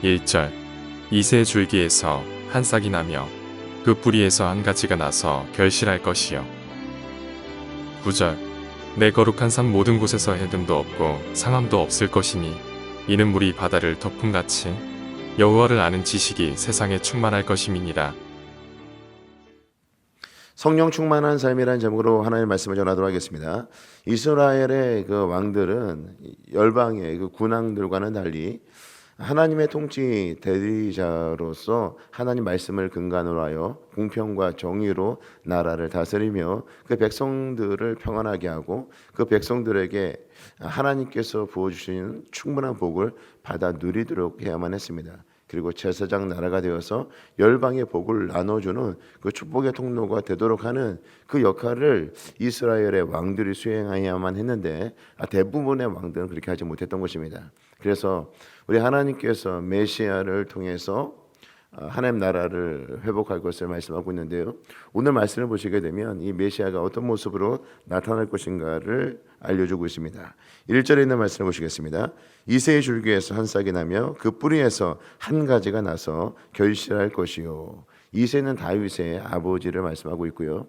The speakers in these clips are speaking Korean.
1절 이새 줄기에서 한 싹이 나며 그 뿌리에서 한 가지가 나서 결실할 것이요. 9절 내 거룩한 삶 모든 곳에서 해됨도 없고 상함도 없을 것이니 이는 물이 바다를 덮음같이 여호와를 아는 지식이 세상에 충만할 것임이니라. 성령 충만한 삶이라는 제목으로 하나님의 말씀을 전하도록 하겠습니다. 이스라엘의 그 왕들은 열방의 그 군왕들과는 달리 하나님의 통치 대리자로서 하나님 말씀을 근간으로 하여 공평과 정의로 나라를 다스리며 그 백성들을 평안하게 하고 그 백성들에게 하나님께서 부어주신 충분한 복을 받아 누리도록 해야만 했습니다. 그리고 제사장 나라가 되어서 열방의 복을 나눠주는 그 축복의 통로가 되도록 하는 그 역할을 이스라엘의 왕들이 수행해야만 했는데 대부분의 왕들은 그렇게 하지 못했던 것입니다. 그래서 우리 하나님께서 메시아를 통해서 하나님 나라를 회복할 것을 말씀하고 있는데요. 오늘 말씀을 보시게 되면 이 메시아가 어떤 모습으로 나타날 것인가를 알려주고 있습니다. 1절에 있는 말씀을 보시겠습니다. 이새의 줄기에서 한 싹이 나며 그 뿌리에서 한 가지가 나서 결실할 것이요. 이새는 다윗의 아버지를 말씀하고 있고요.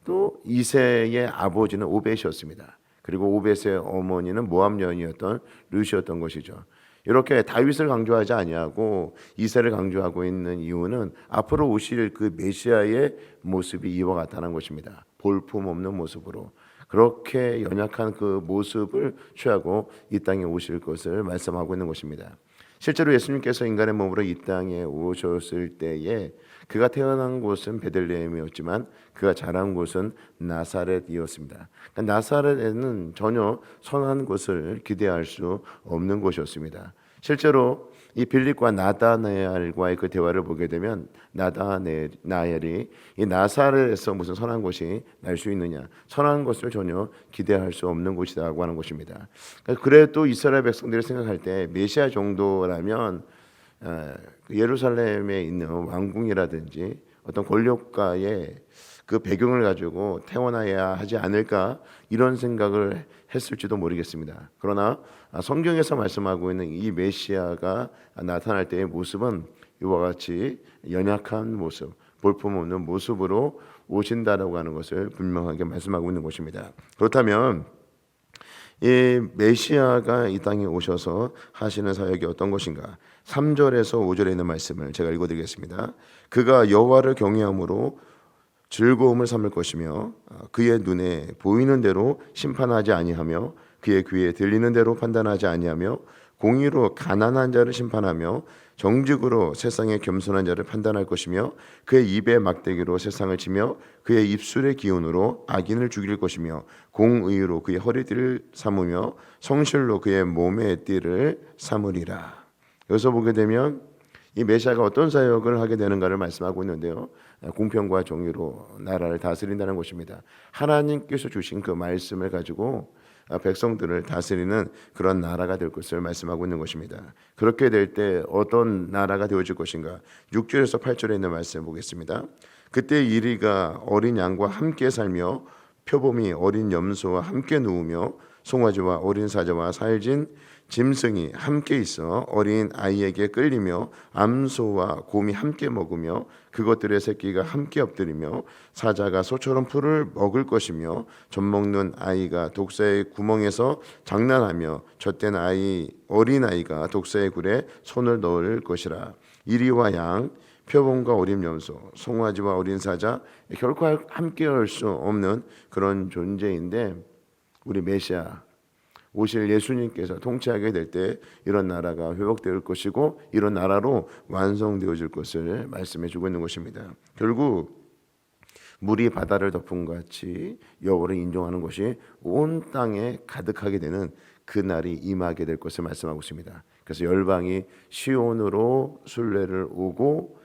또 이새의 아버지는 오벳이었습니다. 그리고 오벳의 어머니는 모압 여인이었던 룻이었던 것이죠. 이렇게 다윗을 강조하지 아니하고 이새를 강조하고 있는 이유는 앞으로 오실 그 메시아의 모습이 이와 같다는 것입니다. 볼품없는 모습으로 그렇게 연약한 그 모습을 취하고 이 땅에 오실 것을 말씀하고 있는 것입니다. 실제로 예수님께서 인간의 몸으로 이 땅에 오셨을 때에 그가 태어난 곳은 베들레헴이었지만 그가 자란 곳은 나사렛이었습니다. 그러니까 나사렛에는 전혀 선한 것을 기대할 수 없는 곳이었습니다. 실제로 이 빌립과 나다나엘과의 그 대화를 보게 되면 나다나엘이 이 나사렛에서 무슨 선한 것이 날 수 있느냐, 선한 것을 전혀 기대할 수 없는 곳이라고 하는 것입니다. 그래도 이스라엘 백성들이 생각할 때 메시아 정도라면 예루살렘에 있는 왕궁이라든지 어떤 권력가의 그 배경을 가지고 태어나야 하지 않을까 이런 생각을 했을지도 모르겠습니다. 그러나 성경에서 말씀하고 있는 이 메시아가 나타날 때의 모습은 이와 같이 연약한 모습, 볼품없는 모습으로 오신다라고 하는 것을 분명하게 말씀하고 있는 것입니다. 그렇다면 이 메시아가 이 땅에 오셔서 하시는 사역이 어떤 것인가? 3절에서 5절에 있는 말씀을 제가 읽어드리겠습니다. 그가 여호와를 경외함으로 즐거움을 삼을 것이며 그의 눈에 보이는 대로 심판하지 아니하며 그의 귀에 들리는 대로 판단하지 아니하며 공의로 가난한 자를 심판하며 정직으로 세상의 겸손한 자를 판단할 것이며 그의 입의 막대기로 세상을 치며 그의 입술의 기운으로 악인을 죽일 것이며 공의로 그의 허리띠를 삼으며 성실로 그의 몸의 띠를 삼으리라. 여기서 보게 되면 이 메시아가 어떤 사역을 하게 되는가를 말씀하고 있는데요. 공평과 정의로 나라를 다스린다는 것입니다. 하나님께서 주신 그 말씀을 가지고 백성들을 다스리는 그런 나라가 될 것을 말씀하고 있는 것입니다. 그렇게 될 때 어떤 나라가 되어질 것인가? 6절에서 8절에 있는 말씀 보겠습니다. 그때 이리가 어린 양과 함께 살며 표범이 어린 염소와 함께 누우며 송아지와 어린 사자와 살진 짐승이 함께 있어 어린 아이에게 끌리며 암소와 곰이 함께 먹으며 그것들의 새끼가 함께 엎드리며 사자가 소처럼 풀을 먹을 것이며 젖먹는 아이가 독사의 구멍에서 장난하며 젖된 어린 아이가 독사의 굴에 손을 넣을 것이라. 이리와 양 표범과 어린 염소, 송아지와 어린 사자 결코 함께 할 수 없는 그런 존재인데 우리 메시아 오실 예수님께서 통치하게 될 때 이런 나라가 회복될 것이고 이런 나라로 완성되어질 것을 말씀해 주고 있는 것입니다. 결국 물이 바다를 덮은 같이 여호와를 인정하는 것이 온 땅에 가득하게 되는 그 날이 임하게 될 것을 말씀하고 있습니다. 그래서 열방이 시온으로 순례를 오고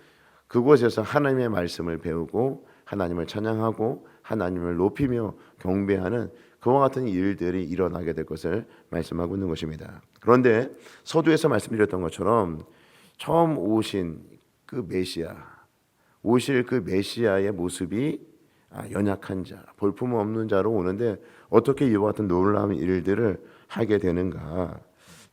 그곳에서 하나님의 말씀을 배우고 하나님을 찬양하고 하나님을 높이며 경배하는 그와 같은 일들이 일어나게 될 것을 말씀하고 있는 것입니다. 그런데 서두에서 말씀드렸던 것처럼 처음 오신 그 메시아, 오실 그 메시아의 모습이 연약한 자, 볼품없는 자로 오는데 어떻게 이와 같은 놀라운 일들을 하게 되는가?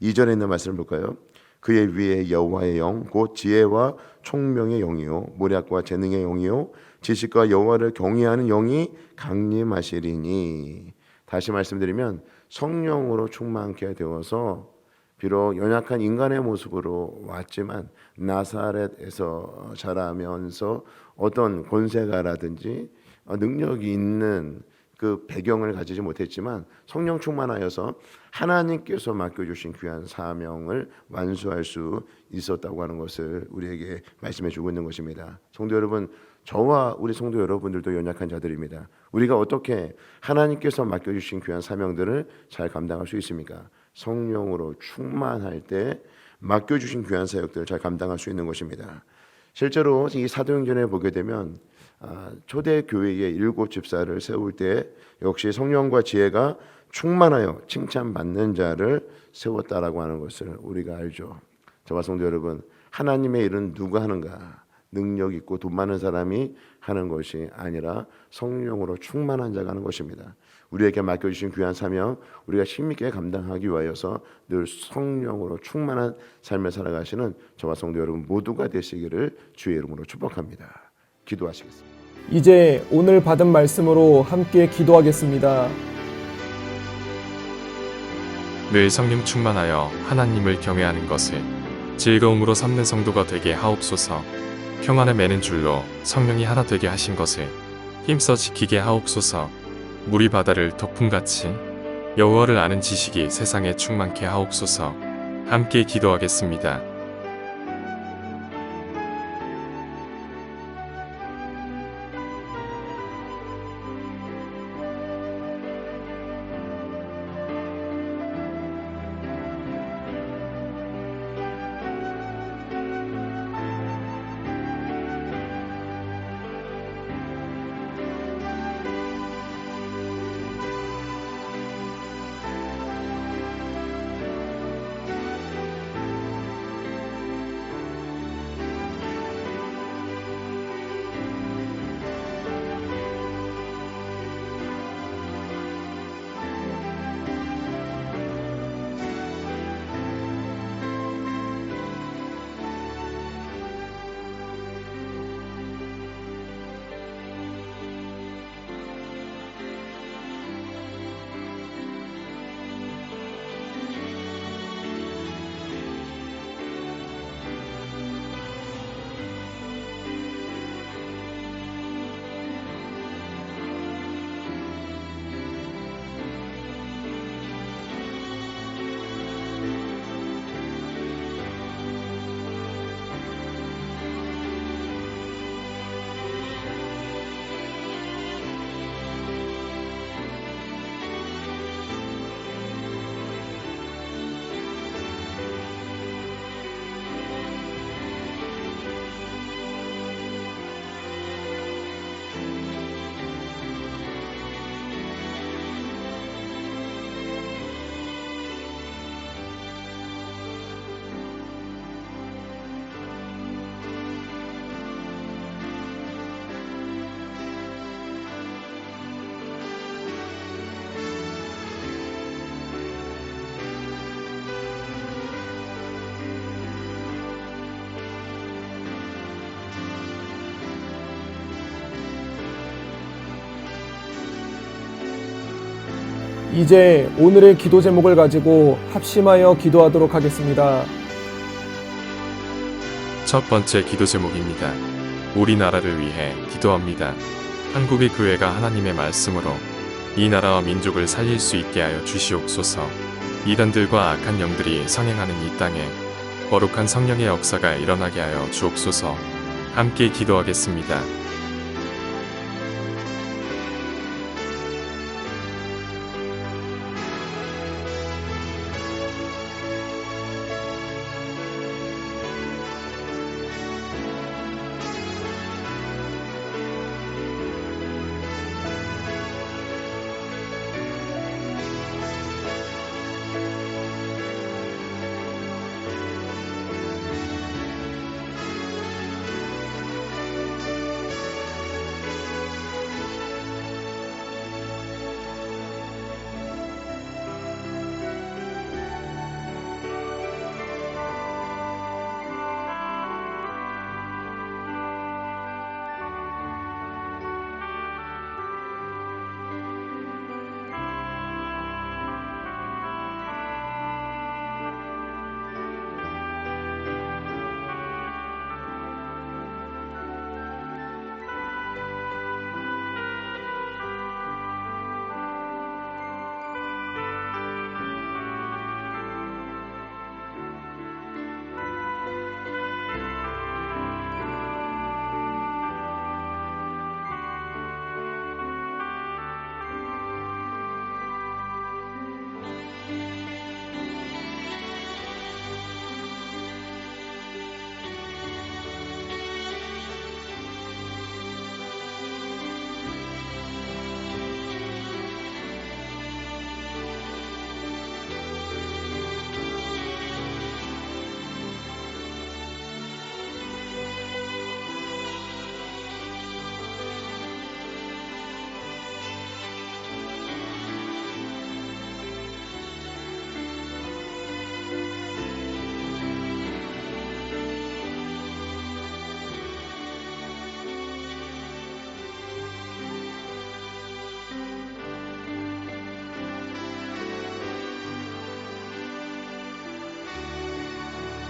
2절에 있는 말씀을 볼까요? 그의 위에 여호와의 영 곧 지혜와 총명의 영이요 모략과 재능의 영이요 지식과 여호와를 경외하는 영이 강림하시리니. 다시 말씀드리면 성령으로 충만케 되어서 비록 연약한 인간의 모습으로 왔지만 나사렛에서 자라면서 어떤 권세가라든지 능력이 있는 그 배경을 가지지 못했지만 성령 충만하여서 하나님께서 맡겨주신 귀한 사명을 완수할 수 있었다고 하는 것을 우리에게 말씀해 주고 있는 것입니다. 성도 여러분, 저와 우리 성도 여러분들도 연약한 자들입니다. 우리가 어떻게 하나님께서 맡겨주신 귀한 사명들을 잘 감당할 수 있습니까? 성령으로 충만할 때 맡겨주신 귀한 사역들을 잘 감당할 수 있는 것입니다. 실제로 이 사도행전에 보게 되면 초대 교회의 7 집사를 세울 때 역시 성령과 지혜가 충만하여 칭찬받는 자를 세웠다라고 하는 것을 우리가 알죠. 저와 성도 여러분, 하나님의 일은 누가 하는가? 능력 있고 돈 많은 사람이 하는 것이 아니라 성령으로 충만한 자가 하는 것입니다. 우리에게 맡겨주신 귀한 사명 우리가 힘있게 감당하기 위하여서 늘 성령으로 충만한 삶을 살아가시는 저와 성도 여러분 모두가 되시기를 주의 이름으로 축복합니다. 기도하시겠습니다. 이제 오늘 받은 말씀으로 함께 기도하겠습니다. 늘 성령 충만하여 하나님을 경외하는 것을 즐거움으로 삼는 성도가 되게 하옵소서. 평안을 매는 줄로 성령이 하나 되게 하신 것을 힘써 지키게 하옵소서. 물이 바다를 덮음같이 여호와를 아는 지식이 세상에 충만케 하옵소서. 함께 기도하겠습니다. 이제 오늘의 기도 제목을 가지고 합심하여 기도하도록 하겠습니다. 첫 번째 기도 제목입니다. 우리나라를 위해 기도합니다. 한국의 교회가 하나님의 말씀으로 이 나라와 민족을 살릴 수 있게 하여 주시옵소서. 이단들과 악한 영들이 성행하는 이 땅에 거룩한 성령의 역사가 일어나게 하여 주옵소서. 함께 기도하겠습니다.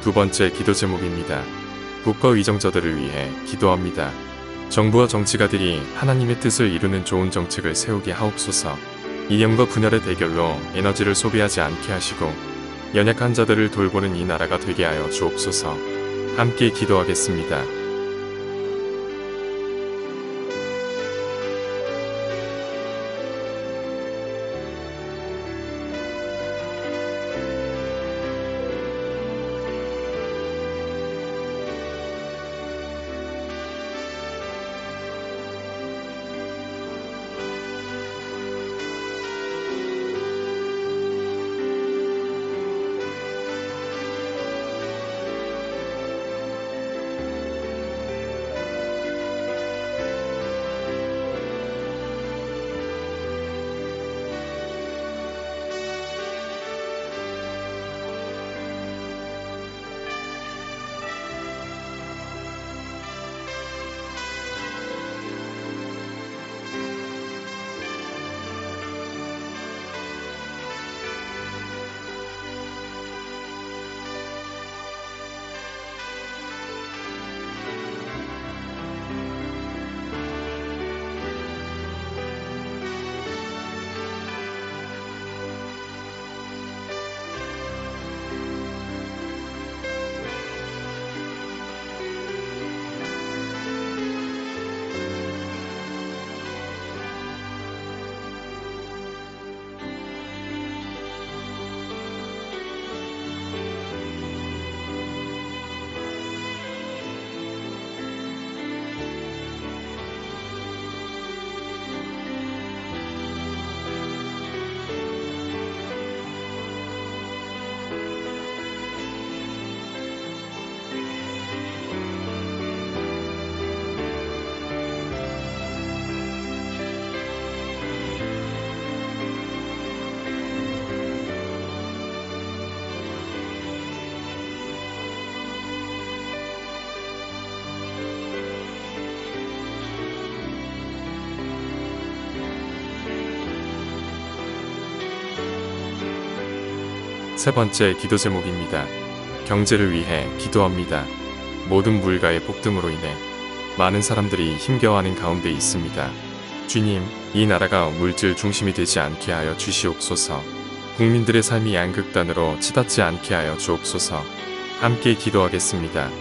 두 번째 기도 제목입니다. 국가 의정자들을 위해 기도합니다. 정부와 정치가들이 하나님의 뜻을 이루는 좋은 정책을 세우게 하옵소서. 이념과 분열의 대결로 에너지를 소비하지 않게 하시고 연약한 자들을 돌보는 이 나라가 되게 하여 주옵소서. 함께 기도하겠습니다. 세 번째 기도 제목입니다. 경제를 위해 기도합니다. 모든 물가의 폭등으로 인해 많은 사람들이 힘겨워하는 가운데 있습니다. 주님, 이 나라가 물질 중심이 되지 않게 하여 주시옵소서. 국민들의 삶이 양극단으로 치닫지 않게 하여 주옵소서. 함께 기도하겠습니다.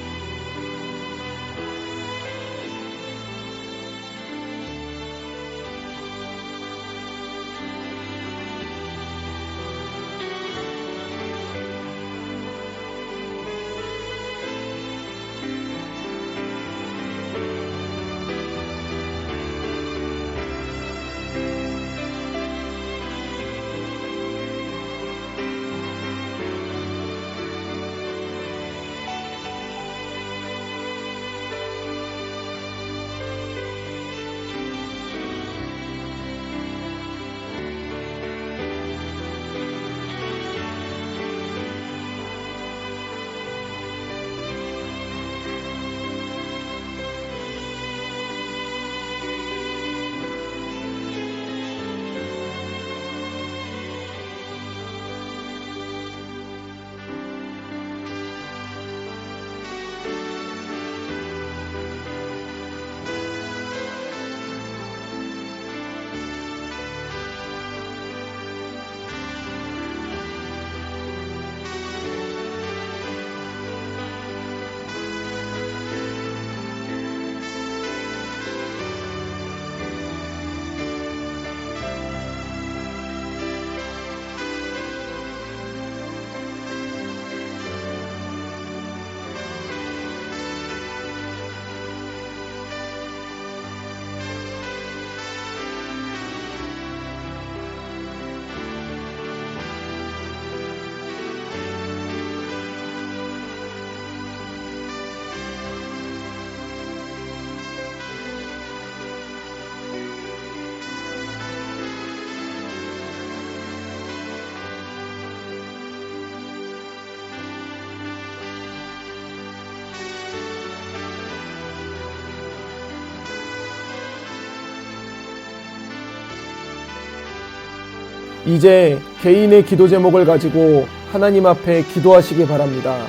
이제 개인의 기도 제목을 가지고 하나님 앞에 기도하시기 바랍니다.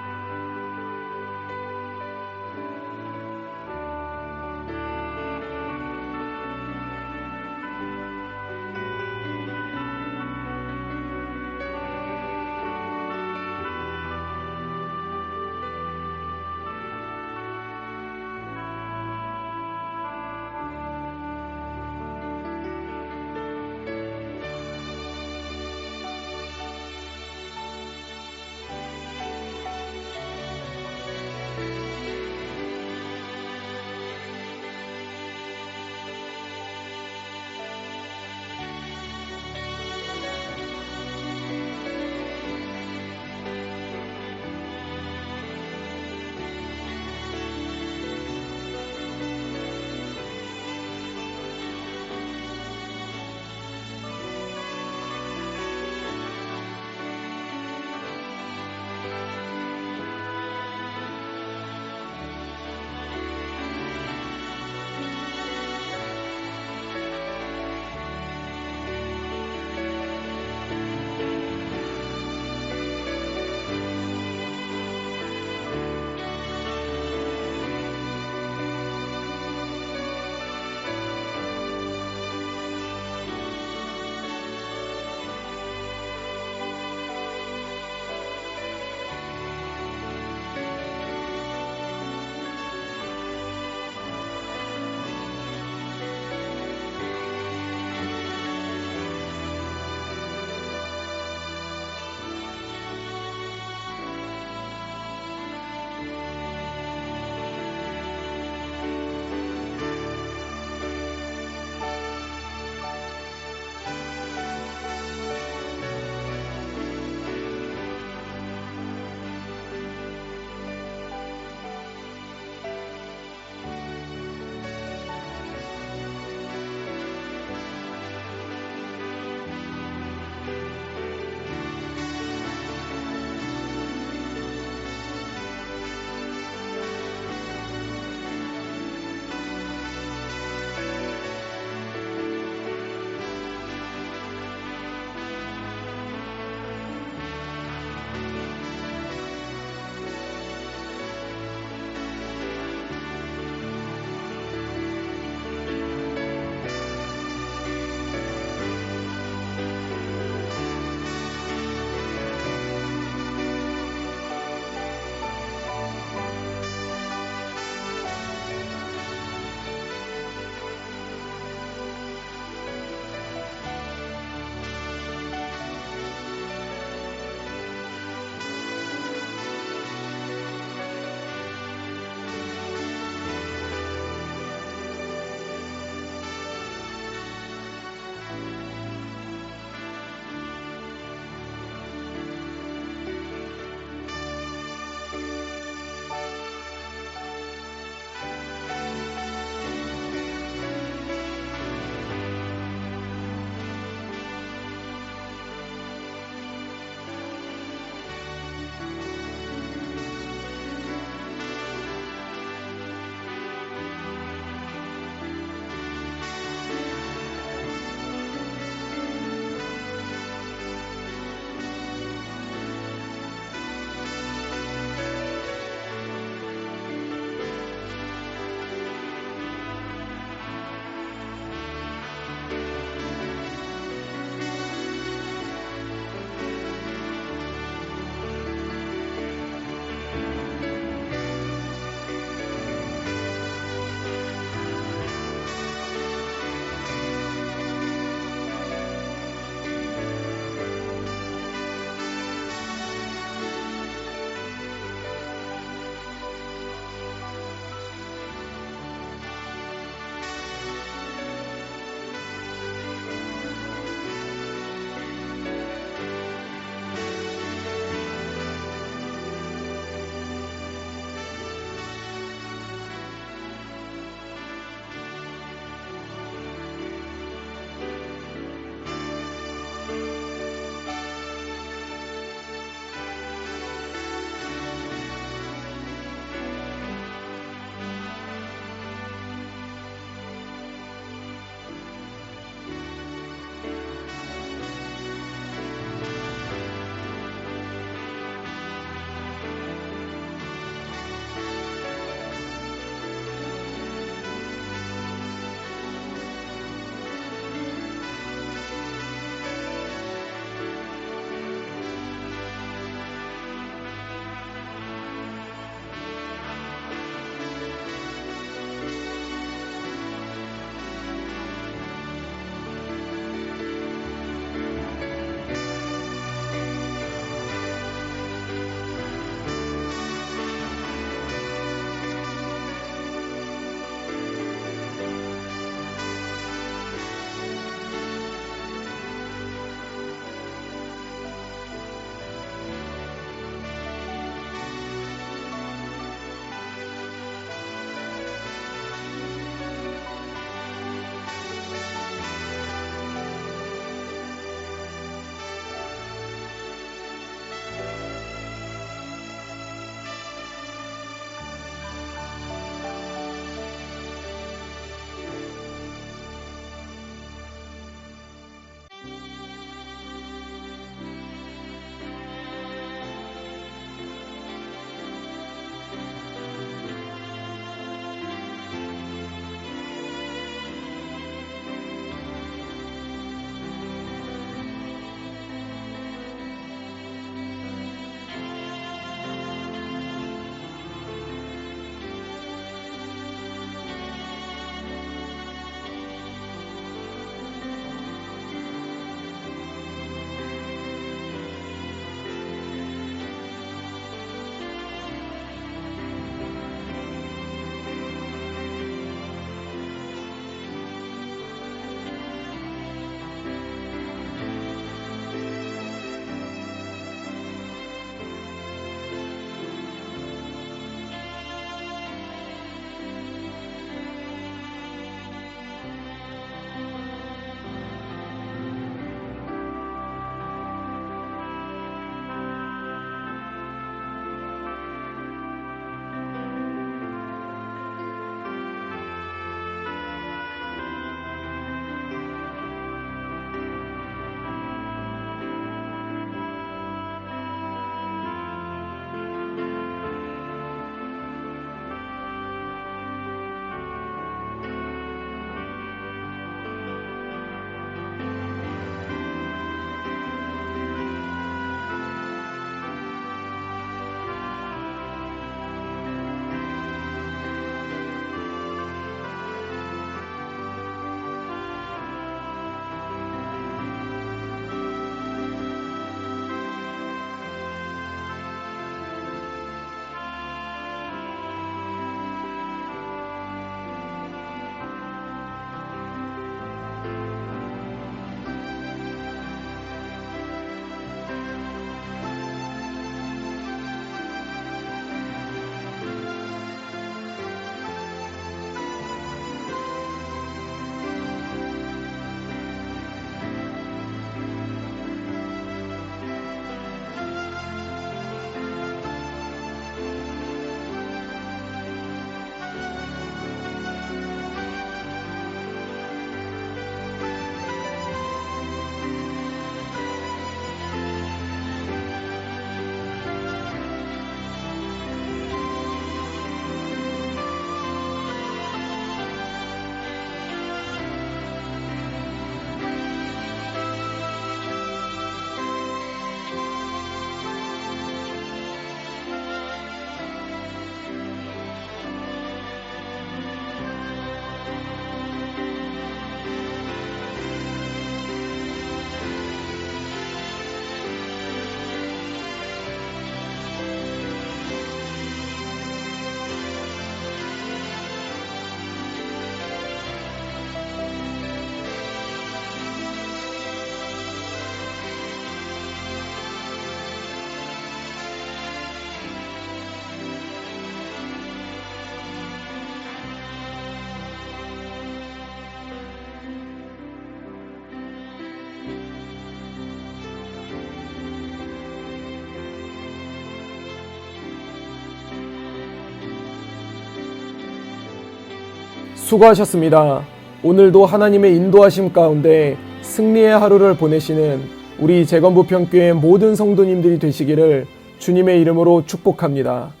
수고하셨습니다. 오늘도 하나님의 인도하심 가운데 승리의 하루를 보내시는 우리 재건부평교회 모든 성도님들이 되시기를 주님의 이름으로 축복합니다.